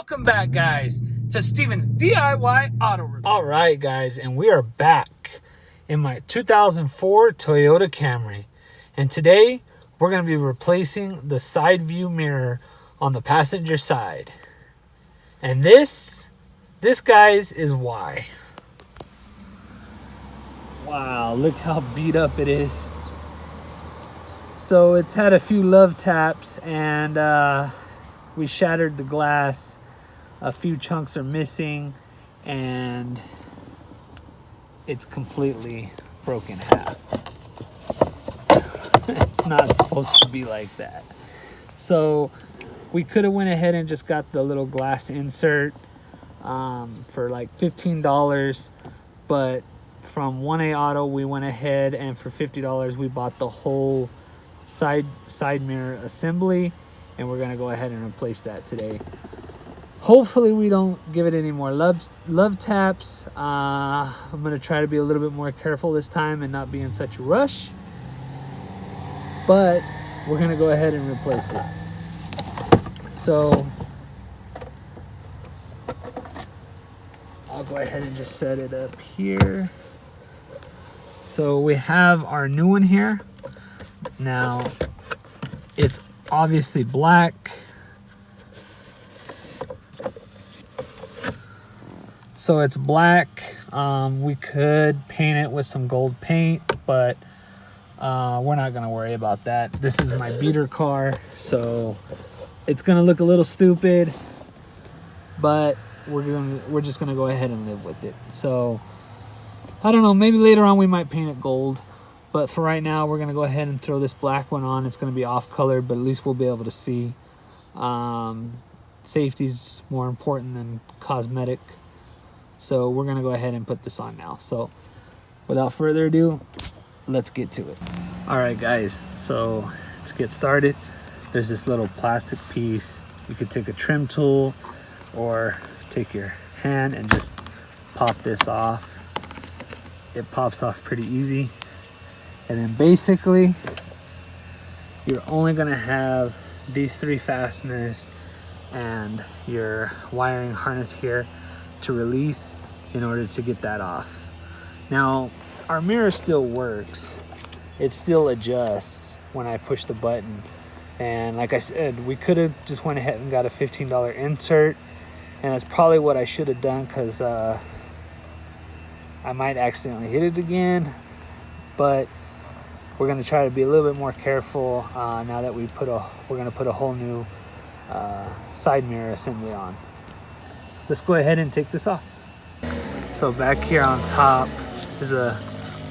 Welcome back, guys, to Steven's DIY Auto Review. All right, guys, and we are back in my 2004 Toyota Camry. And today, we're going to be replacing the side view mirror on the passenger side. And this, guys, is why. Wow, look how beat up it is. So it's had a few love taps, and we shattered the glass. A few chunks are missing, and it's completely broken half. It's not supposed to be like that. So we could have went ahead and just got the little glass insert for like $15, but from 1A Auto we went ahead and for $50 we bought the whole side mirror assembly, and we're gonna go ahead and replace that today. Hopefully we don't give it any more love taps. I'm gonna try to be a little bit more careful this time and not be in such a rush, but we're gonna go ahead and replace it. So I'll go ahead and just set it up here. So we have our new one here. Now it's obviously black. So it's black. We could paint it with some gold paint, but we're not gonna worry about that. This is my beater car, so it's gonna look a little stupid, but we're just gonna go ahead and live with it. So I don't know, maybe later on we might paint it gold, but for right now we're gonna go ahead and throw this black one on. It's gonna be off color, but at least we'll be able to see. Safety's more important than cosmetic. So we're gonna go ahead and put this on now. So without further ado, let's get to it. All right, guys, so to get started, there's this little plastic piece. You could take a trim tool or take your hand and just pop this off. It pops off pretty easy. And then basically, you're only gonna have these three fasteners and your wiring harness here to release in order to get that off. Now, our mirror still works. It still adjusts when I push the button. And like I said, we could have just went ahead and got a $15 insert, and that's probably what I should have done, because I might accidentally hit it again. But we're gonna try to be a little bit more careful now that we're gonna put a whole new side mirror assembly on. Let's go ahead and take this off. So back here on top is a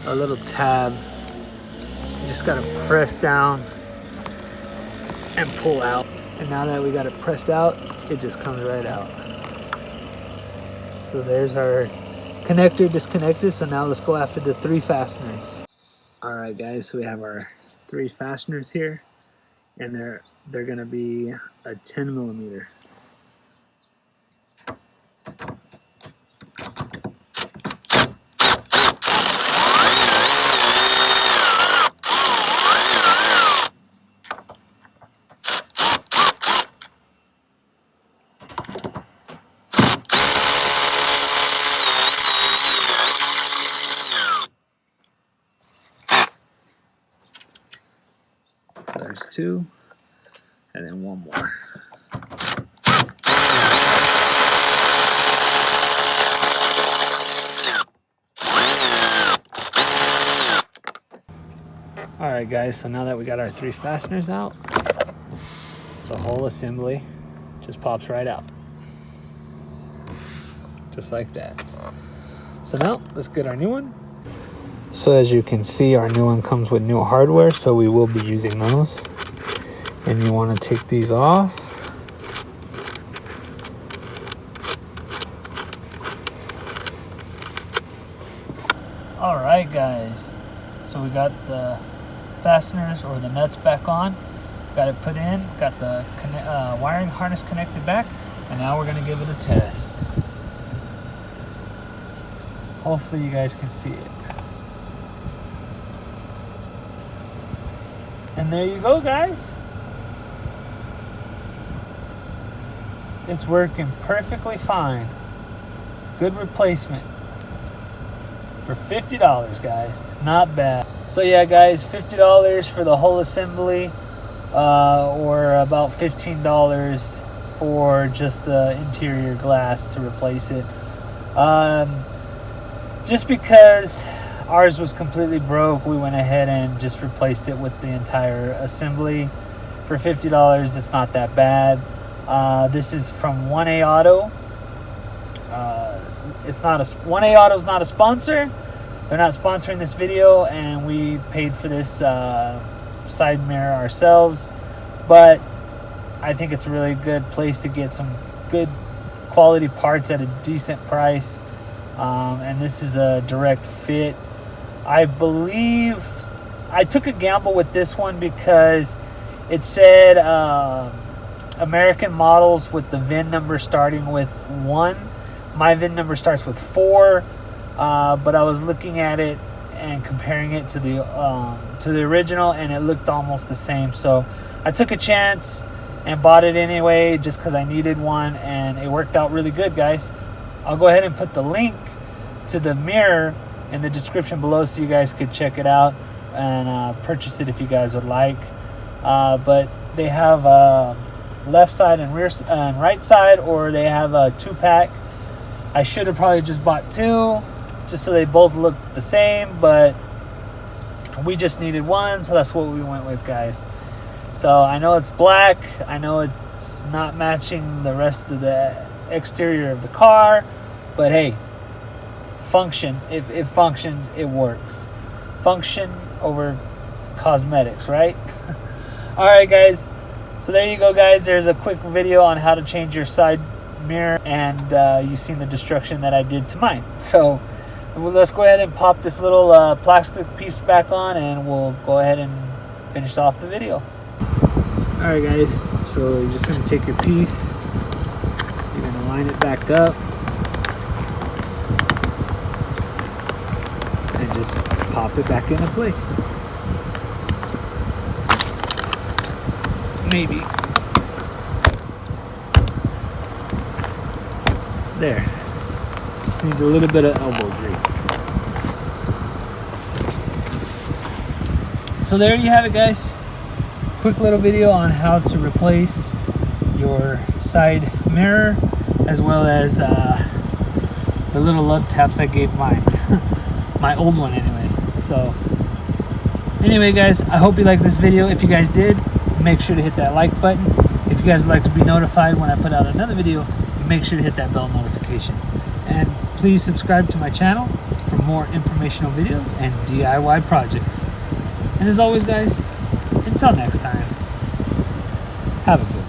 little tab. You just gotta press down and pull out. And now that we got it pressed out, it just comes right out. So there's our connector disconnected. So now let's go after the three fasteners. All right, guys, so we have our three fasteners here, and they're gonna be a 10 millimeter. There's two, and then one more. All right, guys, so now that we got our three fasteners out, the whole assembly just pops right out. Just like that. So now let's get our new one. So as you can see, our new one comes with new hardware, so we will be using those. And you want to take these off. All right, guys, so we got the fasteners or the nuts back on, got it put in, got the wiring harness connected back, and now we're going to give it a test. Hopefully you guys can see it. And there you go, guys. It's working perfectly fine. Good replacement for $50, guys. Not bad. So yeah, guys, $50 for the whole assembly, or about $15 for just the interior glass to replace it. Just because ours was completely broke, we went ahead and just replaced it with the entire assembly. For $50, it's not that bad. This is from 1A Auto. It's not 1A Auto's not a sponsor. They're not sponsoring this video, and we paid for this side mirror ourselves. But I think it's a really good place to get some good quality parts at a decent price. And this is a direct fit. I believe I took a gamble with this one because it said American models with the VIN number starting with 1. My VIN number starts with 4, but I was looking at it and comparing it to the original, and it looked almost the same. So I took a chance and bought it anyway, just because I needed one, and it worked out really good, guys. I'll go ahead and put the link to the mirror in the description below, so you guys could check it out and purchase it if you guys would like. But they have left side and rear and right side, or they have a 2-pack. I should have probably just bought 2, just so they both look the same, but we just needed one, so that's what we went with, guys. So I know it's black, I know it's not matching the rest of the exterior of the car, but hey, function, if it functions, it works. Function over cosmetics, right? All right, guys, so there you go, guys. There's a quick video on how to change your side mirror, and you've seen the destruction that I did to mine. So let's go ahead and pop this little plastic piece back on, and we'll go ahead and finish off the video. All right, guys, so you're just going to take your piece, you're going to line it back up, and just pop it back into place. Maybe. There. Just needs a little bit of elbow grease. So there you have it, guys. Quick little video on how to replace your side mirror, as well as the little love taps I gave mine. My old one anyway. So anyway, guys, I hope you liked this video. If you guys did, make sure to hit that like button. If you guys would like to be notified when I put out another video, make sure to hit that bell notification. And please subscribe to my channel for more informational videos and DIY projects. And as always, guys, until next time, have a good one.